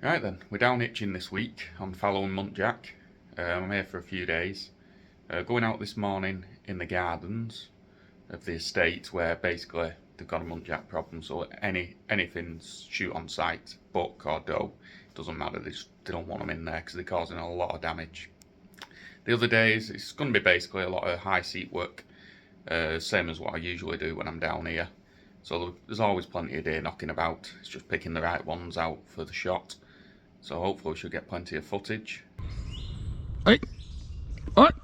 Right then, we're down Hitchin this week on Fallow and Muntjac. I'm here for a few days. Going out this morning in the gardens of the estate where basically they've got a muntjac problem, so anything's shoot on sight, buck or doe, doesn't matter, they don't want them in there because they're causing a lot of damage. The other days it's going to be basically a lot of high seat work, same as what I usually do when I'm down here. So there's always plenty of deer knocking about, it's just picking the right ones out for the shot. So hopefully we should get plenty of footage. Hey, what?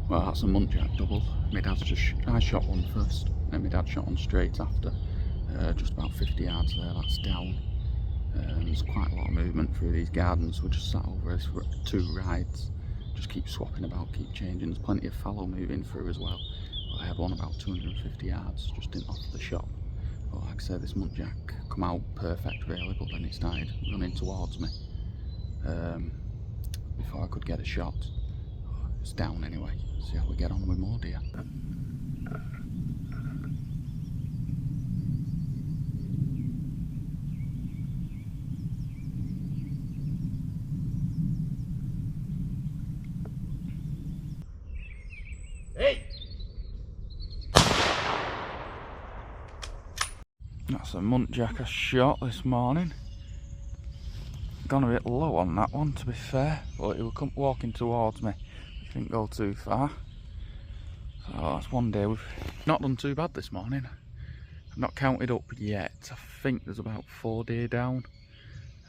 Well, that's a muntjac double. My dad's I shot one first, and my dad shot one straight after. Just about 50 yards there, that's down. There's quite a lot of movement through these gardens. We're just sat over this for 2 rides. Just keep swapping about, keep changing. There's plenty of fallow moving through as well. But I had one about 250 yards, just in off the shop. But like I said, this muntjac come out perfect really, but then it started running towards me before I could get a shot. It's down anyway. See how we get on with more deer. Hey! That's a muntjac I shot this morning. Gone a bit low on that one, to be fair, but he was walking towards me. He didn't go too far. So that's one day. We've not done too bad this morning. I've not counted up yet. I think there's about 4 deer down.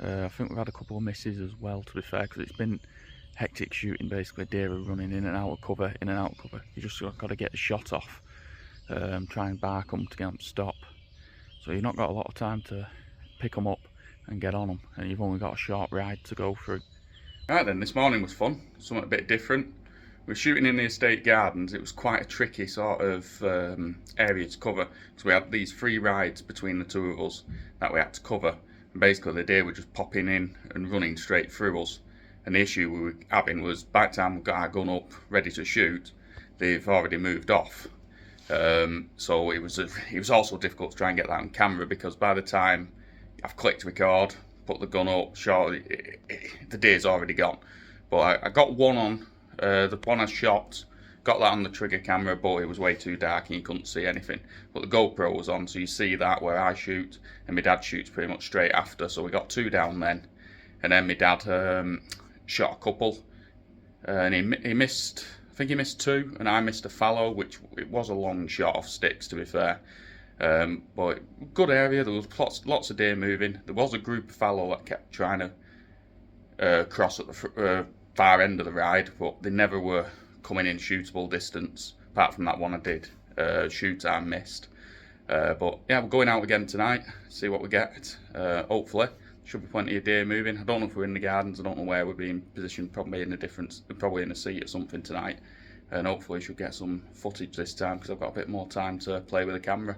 I think we've had a couple of misses as well, to be fair, because it's been hectic shooting. Basically, deer are running in and out of cover, in and out of cover. You just got to get a shot off, try and bark them to get them to stop. So you've not got a lot of time to pick them up and get on them, and you've only got a short ride to go through. Right then, this morning was fun, something a bit different. We were shooting in the estate gardens. It was quite a tricky sort of area to cover, because we had these 3 rides between the 2 of us that we had to cover. And basically the deer were just popping in and running straight through us. And the issue we were having was, by the time we got our gun up ready to shoot, they've already moved off. So it was also difficult to try and get that on camera, because by the time I've clicked record, put the gun up, shot, the deer's already gone. But I got one on, the one I shot, got that on the trigger camera, but it was way too dark and you couldn't see anything. But the GoPro was on, so you see that where I shoot, and my dad shoots pretty much straight after. So we got 2 down then, and then my dad shot a couple, and he missed. I think he missed 2, and I missed a fallow, which it was a long shot off sticks, to be fair. But good area. There was lots of deer moving. There was a group of fallow that kept trying to cross at the far end of the ride, but they never were coming in shootable distance, apart from that one I did shoot and missed. But yeah, we're going out again tonight, see what we get. Hopefully should be plenty of deer moving. I don't know if we're in the gardens, I don't know where we're being positioned, probably in a seat or something tonight, and hopefully we should get some footage this time, because I've got a bit more time to play with the camera.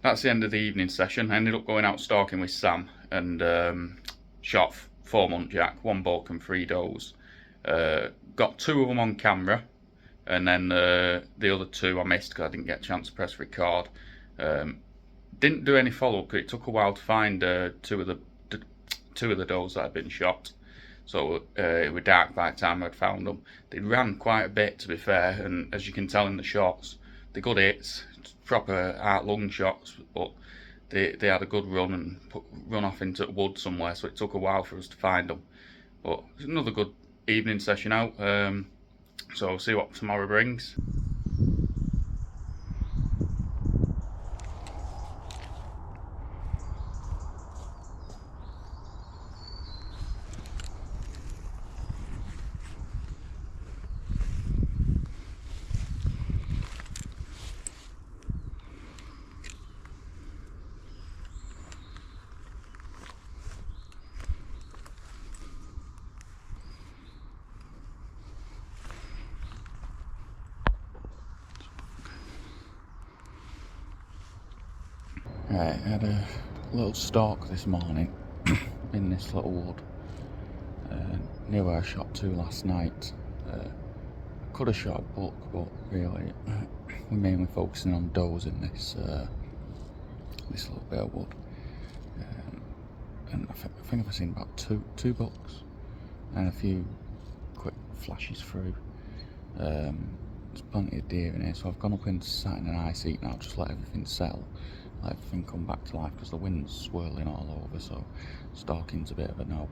that's the end of the evening session. I ended up going out stalking with Sam and shot 4 muntjac, 1 buck and 3 does. Got 2 of them on camera, and then the other 2 I missed because I didn't get a chance to press record. Didn't do any follow-up because it took a while to find 2 of the does that had been shot. So it was dark by the time I'd found them. They ran quite a bit, to be fair, and as you can tell in the shots, they're good hits, proper heart-lung shots, but they had a good run and run off into the wood somewhere, so it took a while for us to find them. But it's another good evening session out, so we'll see what tomorrow brings. Right, I had a little stalk this morning in this little wood near where I shot 2 last night. I could have shot a buck, but really we're mainly focusing on does in this this little bit of wood. And I think I've seen about two bucks and a few quick flashes through. There's plenty of deer in here, so I've gone up and sat in an eye seat now, just let everything settle, let everything come back to life, because the wind's swirling all over, so stalking's a bit of a no.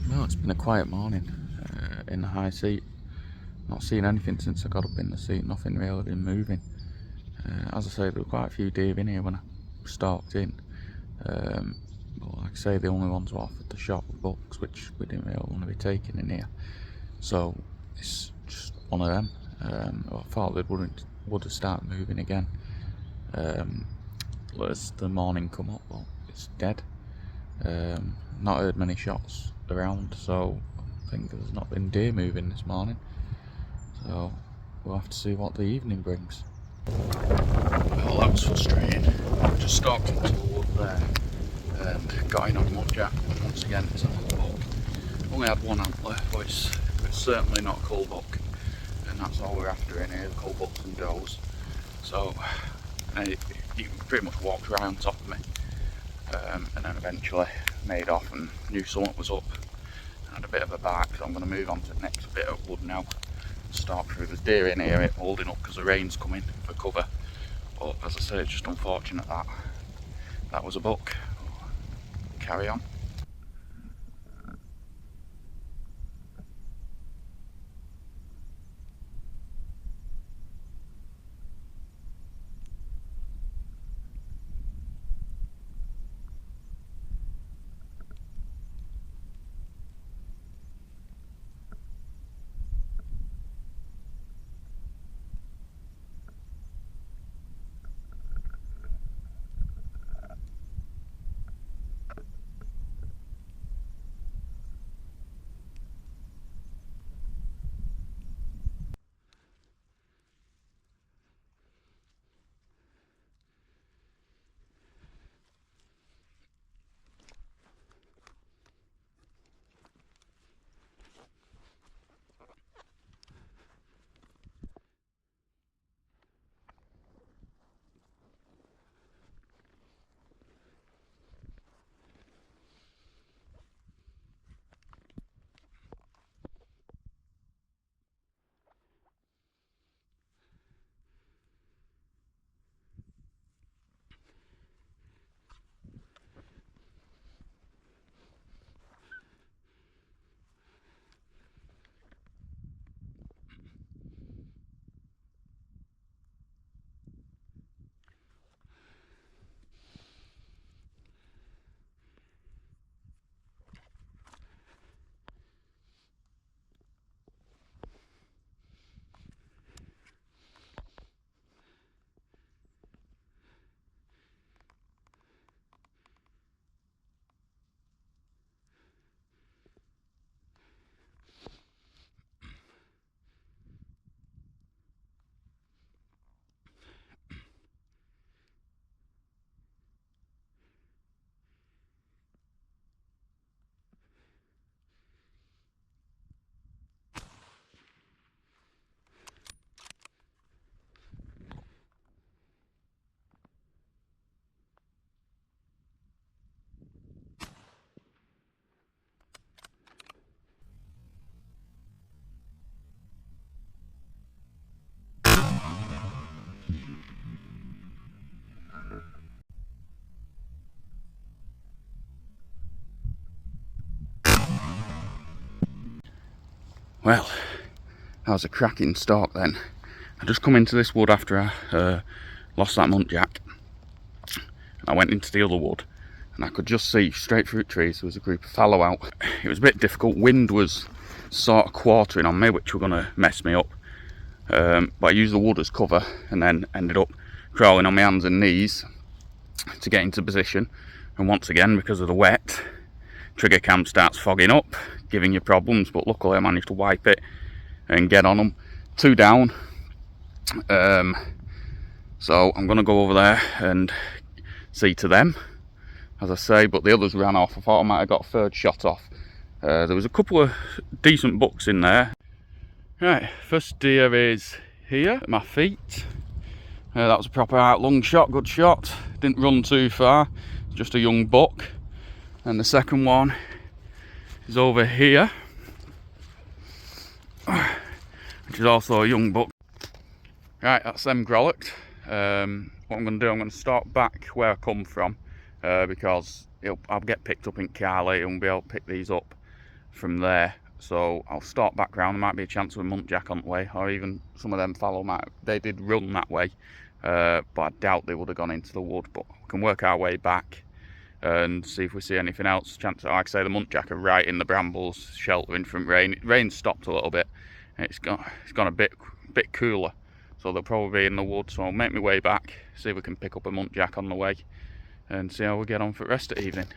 Well, it's been a quiet morning in the high seat. Not seen anything since I got up in the seat, nothing really been moving. As I say, there were quite a few deer in here when I stalked in. But like I say, the only ones were offered the shot were bucks, which we didn't really want to be taking in here. So it's just one of them. I thought they would have started moving again as the morning come up, but it's dead. Not heard many shots around, so I think there's not been deer moving this morning. So we'll have to see what the evening brings. Well, that was frustrating. I just stalked into the wood there and got in on muntjac. Once again, it's a buck. Only had 1 antler, but it's certainly not a cull buck, and that's all we're after in here, the cull bucks and does. So he pretty much walked right on top of me, and then eventually made off and knew something was up. I had a bit of a bark, so I'm going to move on to the next bit of wood now. Start through. There's deer in here holding up because the rain's coming for cover, but as I say, it's just unfortunate that was a buck. Carry on. Well, that was a cracking stalk then. I just come into this wood after I lost that muntjac. I went into the other wood and I could just see straight through the trees there was a group of fallow out. It was a bit difficult. Wind was sort of quartering on me, which were going to mess me up. But I used the wood as cover and then ended up crawling on my hands and knees to get into position. And once again, because of the wet, trigger cam starts fogging up, giving you problems, but luckily I managed to wipe it and get on them. 2 down. So I'm going to go over there and see to them, as I say, but the others ran off. I thought I might have got a third shot off. There was a couple of decent bucks in there. Right, first deer is here at my feet. That was a proper out-lung shot, good shot. Didn't run too far, just a young buck. And the second one is over here, which is also a young buck. Right, that's them grollocked. What I'm going to do, I'm going to start back where I come from, because I'll get picked up in car later and be able to pick these up from there. So I'll start back round. There might be a chance of a muntjac on the way, or even some of them fallow they did run that way, but I doubt they would have gone into the wood. But we can work our way back and see if we see anything else. Chances, like I say, the muntjac are right in the brambles, sheltering from rain. Rain stopped a little bit, and it's gone a bit cooler, so they'll probably be in the wood. So I'll make my way back, see if we can pick up a muntjac on the way, and see how we get on for the rest of the evening.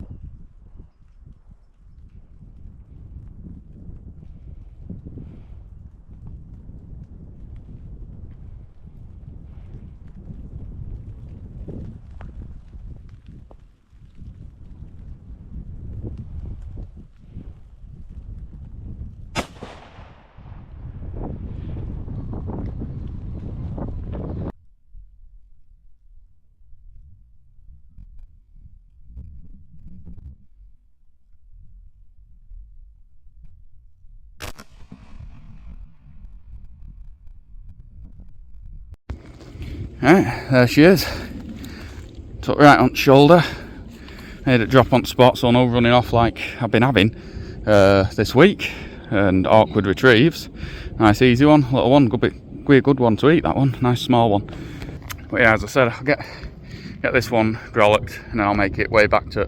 Right, there she is. Took right on the shoulder. Made it drop on spot, so no running off like I've been having this week. And awkward retrieves. Nice easy one, little one. Be a good one to eat, that one. Nice small one. But yeah, as I said, I'll get this one grollocked and then I'll make it way back to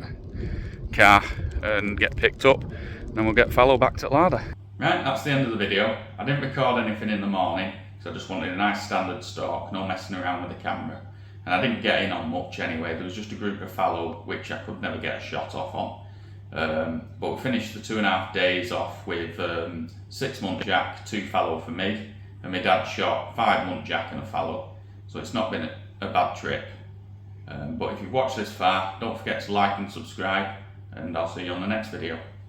car and get picked up. And then we'll get Fallow back to larder. Right, that's the end of the video. I didn't record anything in the morning, so I just wanted a nice standard stalk, no messing around with the camera. And I didn't get in on much anyway. There was just a group of fallow which I could never get a shot off on. But we finished the 2.5 days off with 6 muntjac, 2 fallow for me, and my dad shot 5 muntjac and a fallow. So it's not been a bad trip. But if you've watched this far, don't forget to like and subscribe, and I'll see you on the next video.